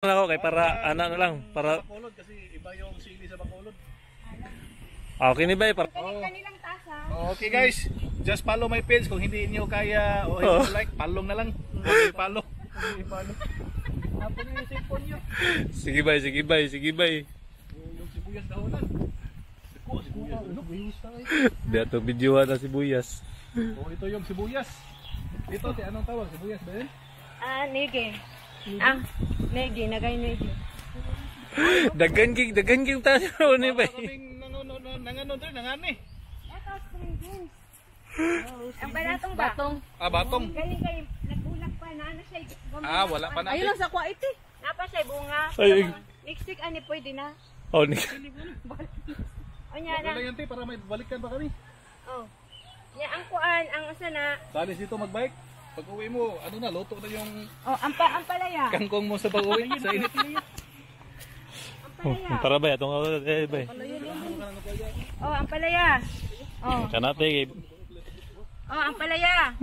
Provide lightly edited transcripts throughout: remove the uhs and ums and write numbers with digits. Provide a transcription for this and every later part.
Ako kay para ano na lang para Bacolod kasi iba yung sili sa Bacolod. okay ni bay para Kanilang tasa. Okay guys, just follow my page kung hindi niyo kaya o hindi like, palong na lang. Follow. Tapos yung cellphone niyo. sige bay. Yung sibuyas dahonan. Sibuyas. Dito videohan na sibuyas. Oh, ito yung sibuyas. Ito si anong tawag? Sibuyas ba 'yan? Nege. Nege, nagay nege. Dagan king tayo ni bay. Kaming nangano din, nangani. Ito, string beans. Ang balatong batong. Batong. Galing kayo, nagbulak pa na ano siya. Wala pa natin. Ayun lang sa kwa iti. Napa siya bunga. Ay. Next week ani pwede na. Oh ni. O nya na. Wala yan para may balikan pa kami. Oh. Nya ang kuan, ang usa na. Salis dito magbike. Pag uwi mo, ano na, luto na yung Ang palaya. kangkong mo sa pag-uwi sa init. Oh, para bay atong bay. Ang palaya. Kanate Ang palaya.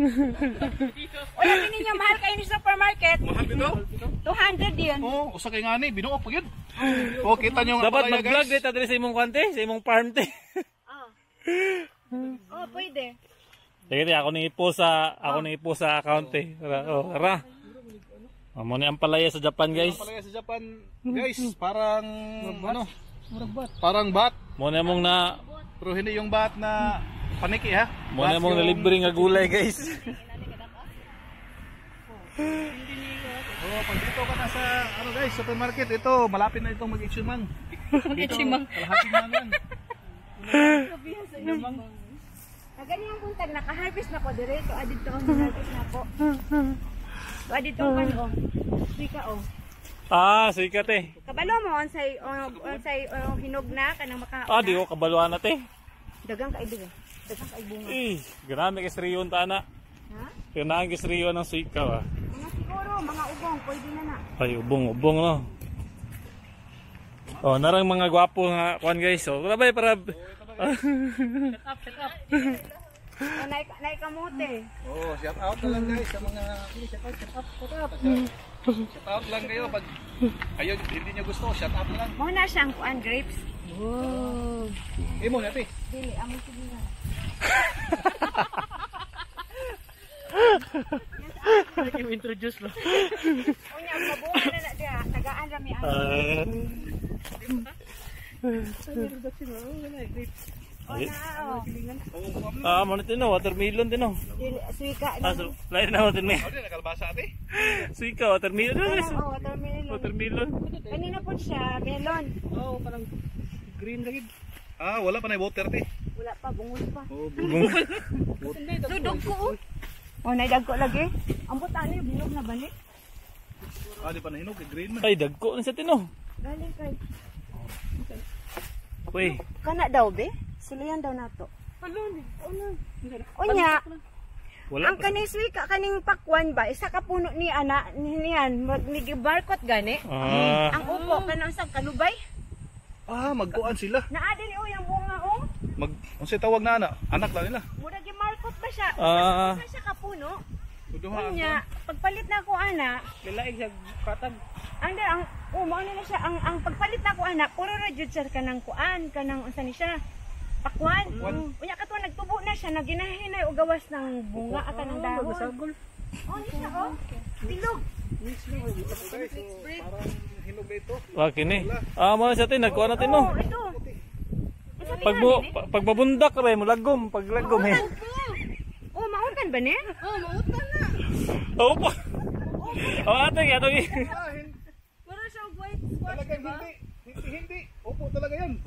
Wala ninyo mahal kayo ni supermarket. Mahal bitaw? 200 yun. Usa kay ngani, binuo pa yun. Kita nyo nga dapat palaya, mag-vlog guys. dito diri sa imong kwante, sa imong farm te. Pwede. Sige, ako ni ipo sa account eh. Tara. Amo ni ang palaya sa Japan, guys. Ang palaya sa Japan, guys, parang ano? Parang bat. Mo na mong na Pero hindi yung bat na paniki ha. mo na mong nalibre nga gulay, guys. Pag dito ka na sa ano guys, supermarket, ito malapit na itong mag-ichimang. Ichimang. Kalahating mangan. Ganyan kung tag naka-harvest na ko direto adito ang harvest na ko. Adito kan Sika Sikat eh. Kabalo mo onsay hinog na kanang maka. Di ko kabaluan na te. Dagang ka idig. Dagang ka bunga. Grabe kay striyon ta na. Ha? Kailangan kay striyon ng sika. Mga siguro mga ubong pwede na na. Ay, ubong no. Narang mga gwapo nga kuan guys. Grabe para Set up. Nay kamote. Shout out na lang guys sa mga shout out lang kayo pag kayo hindi niyo gusto, shout out na lang. Mo na siyang kuan grapes. Imo na ti. Dili amo sige na. introduce lo. Unya mabuhay na dia, tagaan rami ang. Ano tino, watermelon tino. Suika. Lain na watermelon. Ano nakalbasa ate? Suika, watermelon. Watermelon. Kanina po siya, melon. Parang green lagi. Wala pa na water ti. Wala pa, bungol pa. Bungol. Dudog ko. Naidag ko lagi. Ang butano yung bilog na balik. Di pa nahinog, green man. Ay, dagko na sa tino. Galing kay. Uy. Kana daw be? Suluyan daw nato. Unya. Ang kaning suika kaning pakwan ba isa ka puno ni ana niyan barkot gani. Ang upo kana usab kalubay. Magkuan sila. Naa dili yung bunga Unsay tawag na anak lang nila. Mura gi markot ba siya? Siya ka puno. Unya pagpalit na ko ana, Lalaig sa katag. mao na siya ang pagpalit na ko ana, puro ra jud siya kanang kuan, kanang unsa ni siya? Pakwan. Unya kato nagtubo na siya, naginahinay og gawas ng bunga at ng dahon. Ni siya Bilog. Parang hinog ito. Kini. Mo sa tin nagkuan natin no. Ito. Pagbabundak re mo lagom, paglagom eh. Mautan ba ni? Mautan na. Pa. Ate ato gi. Wala siya white squash Talaga hindi. Opo talaga yan.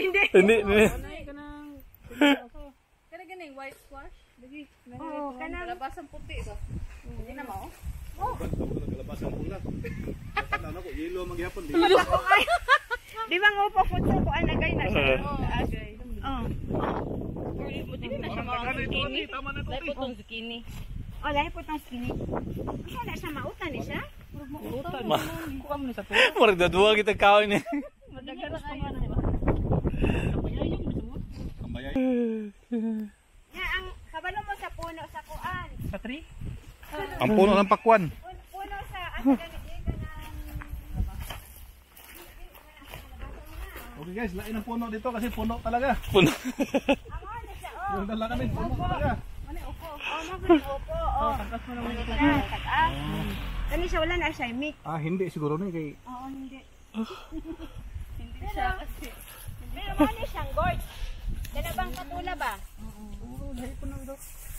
Hindi. Hindi. Kana ganing white squash. Lagi. Kanang Labasang puti ba? Hindi na mao. Kalabas ang pula. Ano ko, yellow magyapon di. Di ba nga po futso ko anagay na siya? Buti na siya mao. Tama na Dai po tong zucchini. Lahi po itong skinny. Siya na siya mautan ni siya? Kuha mo ni sa to. Murag dadua kita kaon ni. Madagan na kayo na ba? Kambayay. Ang kabalo mo sa puno sa kuan. Sa tree? Ang puno ng pakwan. Puno sa ano ganit Okay guys, lain ang puno dito kasi puno talaga. Puno. Amo na siya, oh. Yung dala kami, puno talaga. Oh, mabuli upo, oh. Tagas mo naman ito. Tagas. Kani siya, wala na siya, mic. Hindi siguro na kay... Oo, hindi. Hindi siya kasi. Pero mo na siyang gourd. Yan na bang patula ba?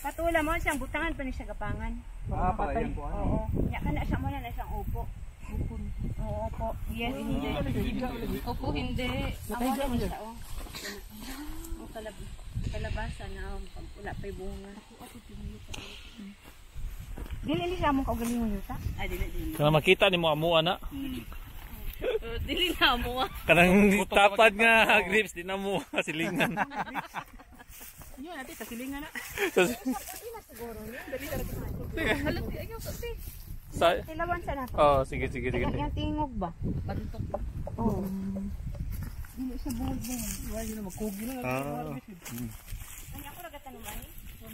Patula mo siyang butangan pa ni siya gapangan. Para yan po. Oo. Nya ka na siya muna na siyang upo. Oo po. Yes, hindi. Opo, hindi. Amo na siya, oh. Ang kalabasan na wala pa'y bunga. Dili ni siya mong kaugalingon yuta. Ay, dili. Kana makita ni mo amo ana. Dili na mo. Kanang tapad nga grips di na mo silingan. Yun, natin sa silingan na. Halos ayaw kasi. Sa Tilawan sa nato. Oh, sige. Yung tingog ba? Badutok pa. Oo. Dili siya buhol-buhol. Wala na magkugi na. Kanya ako nagatanuman ni.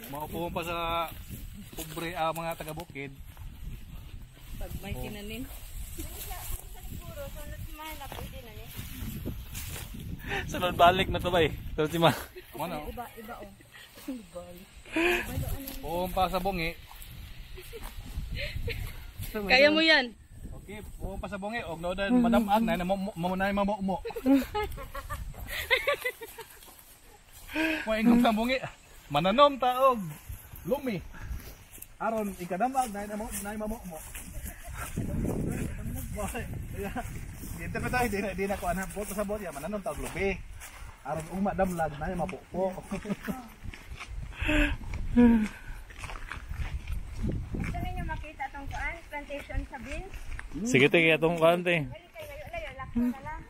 Maupo pa sa pobre mga taga-bukid. Pag may tinanim. Siguro sunod si Mahal na pwede na ni. sunod balik na to bay. So si ma. Ano? Iba oh. Puhon pa sa bungi. Kaya mo yan. Okay, puhon pa sa bungi. Og nodan madamag na mamunay mamumo. Kuha ingong sa bungi. Mananom taog. Lumi. Aron ikadamag na mamumo. Interpret tayo, di na ko anak po sa bot ya, mananom taog lubi. Aron umadamlag na mapupo. Gusto ninyo makita tong kuan, plantation sa beans? Sige te kaya tong kante. Dali kayo layo, lakso na lang.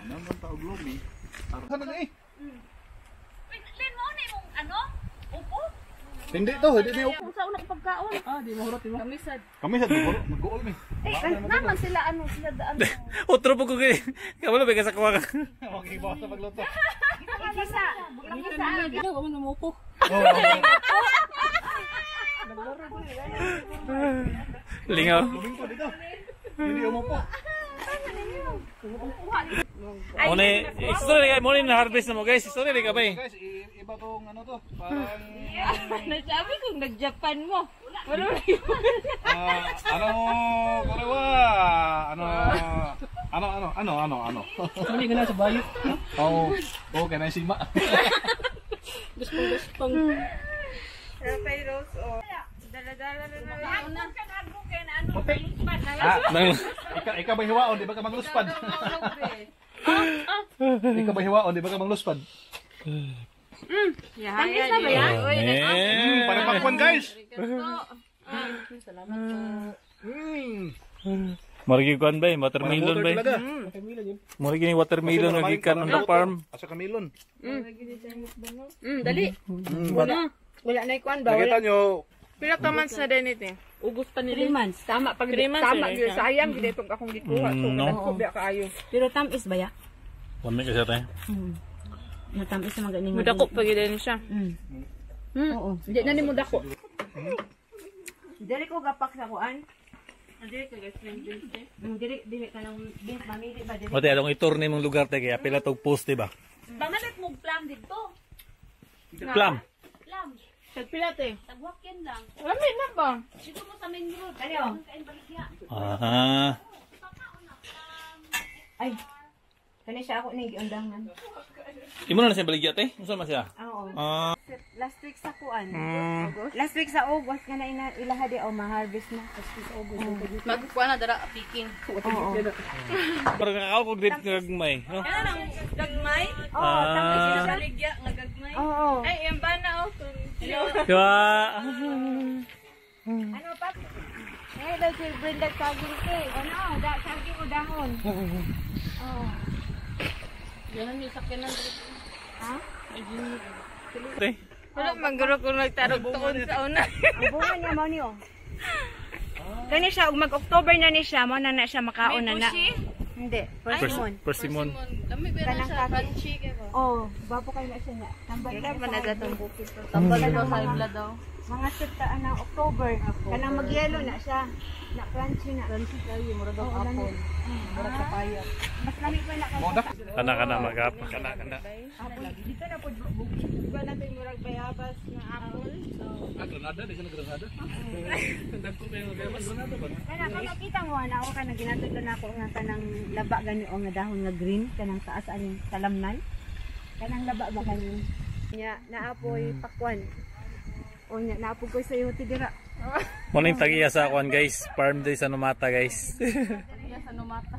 Mananom taog lumi. Aron sana ni. Len mo na yung ano? Upo? Hindi to, hindi na upo. Kung sa unang pagkaon. Di mahurot di ba? Kamisad. Kami sa mag-goal mi. Naman sila sila daan. Otro po ko kay. Kamalo ba ka sa kuwa ka. Okay, bawas sa pagluto. Makisa. Ginawa mo na mo upo. Lingaw. Lubing ko dito. Hindi umupo. Mo ni story kay mo ni harvest na mo guys. Story ka bay. Guys, iba tong ano to, parang Nasabi kong nag-Japan mo. Wala ano, karewa, ano. Hindi ka na sa bayo. Oh, kaya na sima. Guspong. Rapay Rose, oh. Dala-dala na lang. Nang Ikaw ba hiwaon, di ba ka mangluspad? Ikaw ba hiwaon, di ba ka mangluspad? Tamis na ba yan? Para pakwan guys. Salamat po. Marigi kuan bay, watermelon bay. Marigi ni watermelon nga gikan on the farm. Asa kamilon. Dali. Wala na ikuan ba? Nakita nyo, Pila ka months na din ito? Ugos pa 3 nila. months. Tama pag 3 months tama na gyud siya. sayang gid itong akong gikuha. So no. kadako biya kaayo. Pero tamis ba ya? Wala ka siya tay. Natamis na maganing. Madako pa din siya. Oo. Di na nimo dako. Dili ko gapak sa kuan. Dili ka guys, Dili ka nang mamili ba dili. Mate adong itur ni mong lugar tay kaya pila tog post diba? Bangalit mo plan dito. Plum. Plan. Pila te? Tagwakin lang. Lami na ba? Dito mo sa main road. Ano? Kain baligya. Ah. Ay. Kani siya ako ning giundangan. Imo na siya baligya tay. Unsa man siya? Oo. Ah. Last week sa kuan. Last week sa August nga na ilaha di o ma-harvest na. Last week sa August. Magkuha na dara picking. Oo. Para kakao ko grip gagmay, no? Kaya nang gagmay. Oo, tapos Ah. siya. Baligya nga gagmay. Oo. Ay, yan ba na oh? Kaya Ano pa? Eh, daw si Brenda saging cake. Ano? Saging o dahon. Oo. Yan yung sakyanan dito. Ha? tay. Wala, maguro kung nagtarog tuon sa una. Ang bunga niya mo niyo. Kani siya, ug mag-October na ni siya, mo na siya makaon na na. Hindi, persimmon. Persimmon. Dami ba na Kanang siya? kaki. Crunchy kayo ba? Oh, bapo kayo na siya na. Tambal Wala pa na datong bukit. Tambal na daw sa ibla daw. mga September na October. Kanang mag-yellow na siya. Na crunchy na. Crunchy kayo, murag ang apple. Murag sa paya. Mas lamig pa na Moda. Kana magap. Kana. apple. Dito na po. Iba natin murag bayabas na apple. So, Granada, di ka na Granada. Dagko pa yung Granada ba? Kaya kung makita mo, na ako ka na ginatod na ako nga kanang laba gani o nga dahon nga green. Kanang taas aning talamnan. Kanang laba ba kanin? Nya, naapoy pakwan. O nya, naapoy ko sa iyo tidira. Muning tagiya sa kuan guys. Farm day sa Numata guys. iya sa numata.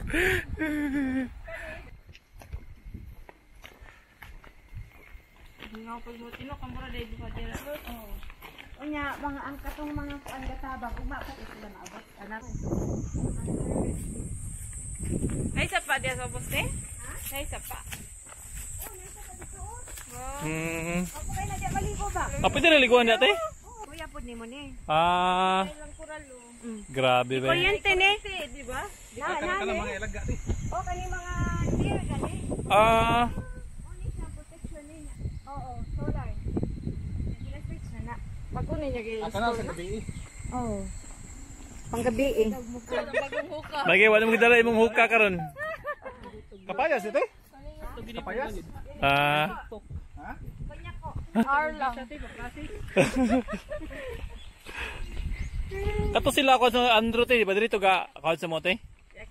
Nga po mo tino kamura dai di pa dira. O nya, mga ang katong mga kuan gatabang ugma pa sila naabot. Anak. Nay sa pa dia sa poste? Nay sa pa. Ako kay na di maligo ba? Apa din naliguan dati? Kuya pud nimo ni. Lang kuralo. Grabe ba? Kuryente ni. Di ba? Na Kala mga ilaga ni. O kani mga deer gani. Oni siya protection niya. Oo, solar. Nag-switch na na. Pagkunin niya guys. Kana sa gabi. Oo. Panggabi eh. Bagong huka. Lagi wala mo gidala imong huka karon. Kapayas ito eh. Kapayas. Arlang. Kato sila ako sa Andrew te, di ba dito ga account sa mo te?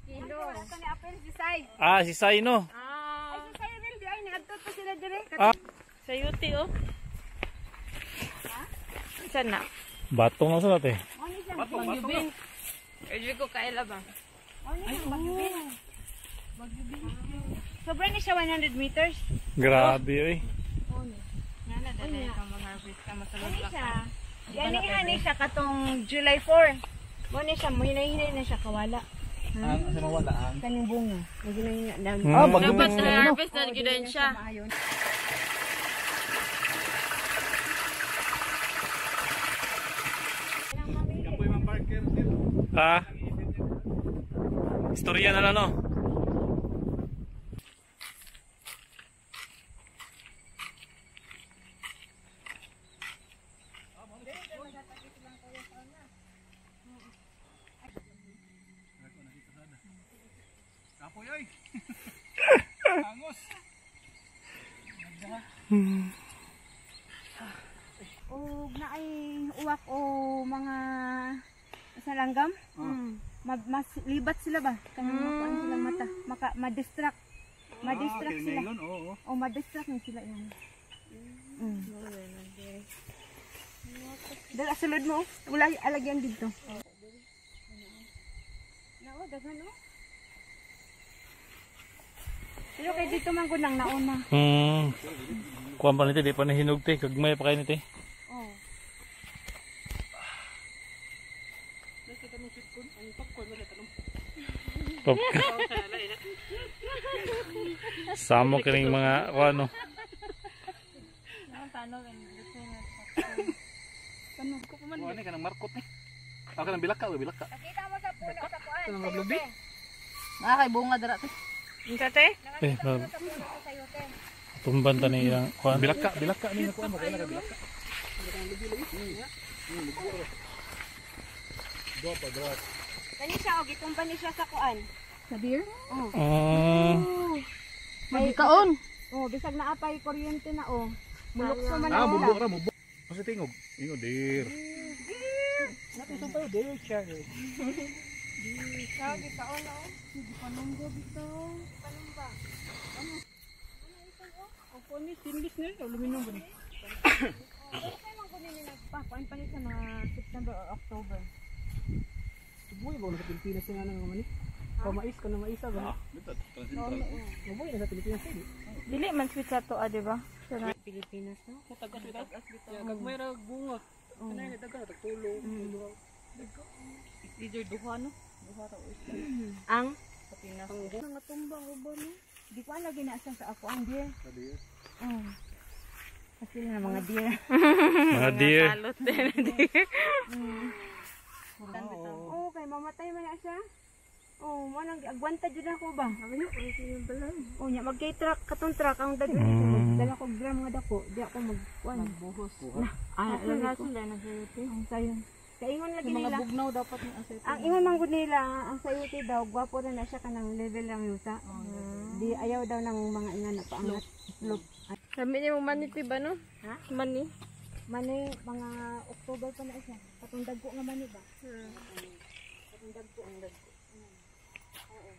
Kilo. Kani apel si Sai. Si Saino. Ay si Sai rin di ay niadto pa sila dire. Sa yuti oh. Saan na? Batong na sa te. Oni siya. Bagyubin. Edyo ko kaila ba? Oni siya bagyubin. Sobra ni siya 100 meters. Grabe oy. Nana dali ka mag-harvest ka masulod Oni lang. siya. Yani siya katong July 4. Oni siya mo hinahinay na siya kawala. Sa mawala ang. Kaning bunga. Hinahinay na. Dapat na harvest na gidan siya. Maayon. Kapoy man Parker. Istorya na lang no. Kapoy ay. Angos. O na ay uwak o mga sa langgam. Mas libat sila ba? Kanang makuan sila mata. Ma-distract. Ma-distract sila. Oo. O ma-distract na sila yan. Dala sulod mo. Wala alagyan dito. Nawa daghan o. Pero kay dito man ko nang nauna. Kuan pa nito di pa nahinog te, kagmay pa kay nito. Oh. Pop. Samo kining mga ano. Oh, ini kanang markot ni. Ako nang bilaka, bilaka. Nakita mo sa puno sa kuan. Kanang maglubi. Kay bunga dara te. Inta te? Sa puno sa sayote. Tumban ta ni ilang kuan. Bilaka ni nakuha mo kaya bilaka. Kani siya og gitumban ni siya sa kuan. Sa beer? Magikaon. Oh, bisag naapay kuryente na oh. Mulukso man na. Bubo ra mo. Kasi tingog. Ingo dir. Natin sa tayo dir chair. Kagi kaon na oh. Di panunggo bitaw. Panungga. Ano ito oh? Ako ni tinlis ni aluminum ba ni? Okay man ko nini nagpakuan pa ni sa mga September or October. Buhay ba sa Pilipinas nga nang mani? Mais ka na maisa ba? Buhay na sa Pilipinas eh. Dili man sweet sa to, di ba? Pilipinas no? Gagmay ra bunga. Kanay na dagan tagtulo. Dito duha no? Duha ra Ang sa Pinas. nga tumbang ubo no? Di ko lagi na sa ako ang deer. Oh. Kasi na mga deer. Mga deer. Salot din deer. Oh, kay mamatay man na siya. Oh, mo nang agwanta jud ako ba? Ayo, ay bala. Oh, nya magkay-truck katong truck ang daghan dala ko gram nga dako, di ako magkuan. Buhos. Ah, Ang lagi ko. rason dahil nasa yote. Ang sayon. Kaingon lagi Yung mga nila. bugnaw dapat ng asay. Ang ingon man gud nila, ang sayuti daw gwapo na siya kanang level lang yuta. Di ayaw daw ng mga ingan na paangat. Slope. Kami ni mong maniti ba no? Ha? Mani. Mani mga October pa na siya. Katong dagko nga mani ba? Katong dagko ang dagko. Oo.